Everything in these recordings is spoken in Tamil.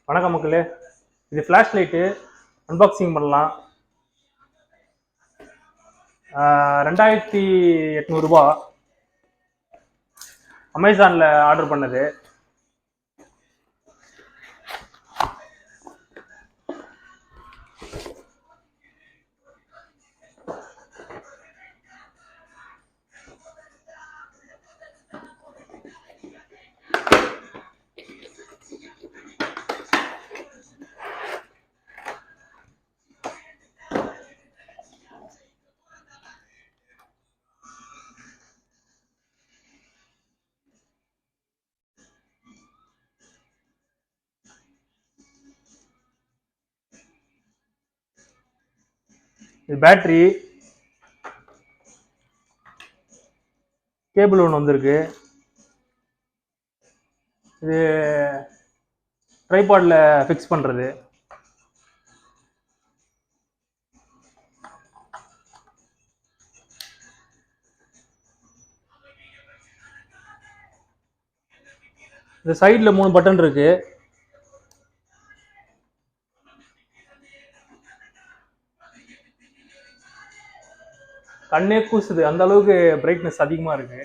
வணக்கம் மக்களே, இது ஃப்ளாஷ் லைட்டு அன்பாக்சிங் பண்ணலாம். 2800 ரூபா அமேசானில் ஆர்டர் பண்ணது. இது பேட்டரி கேபிள் ஒன்று வந்திருக்கு. இது ட்ரைபாட்ல ஃபிக்ஸ் பண்றது. இந்த சைடில் 3 பட்டன் இருக்கு. கண்ணே கூசுது, அந்த அளவுக்கு பிரைட்னஸ் அதிகமா இருக்கு.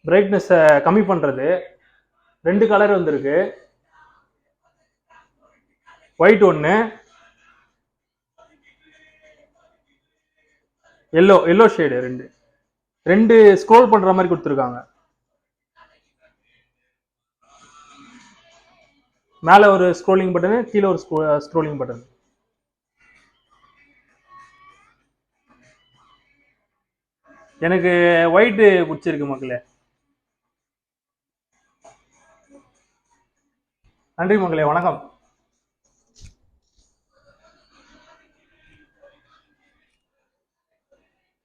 பிரைட்னஸை கம்மி பண்றது. 2 கலர் வந்திருக்கு, ஒயிட் ஒன்று, எல்லோ ஷேடு. ரெண்டு ஸ்க்ரோல் பண்ற மாதிரி கொடுத்துருக்காங்க. மேல ஒரு ஸ்க்ரோலிங் பட்டன், கீழே ஒரு ஸ்க்ரோலிங் பட்டன். எனக்கு ஒயிட் பிடிச்சிருக்கு மக்களே. நன்றி மக்களே, வணக்கம்.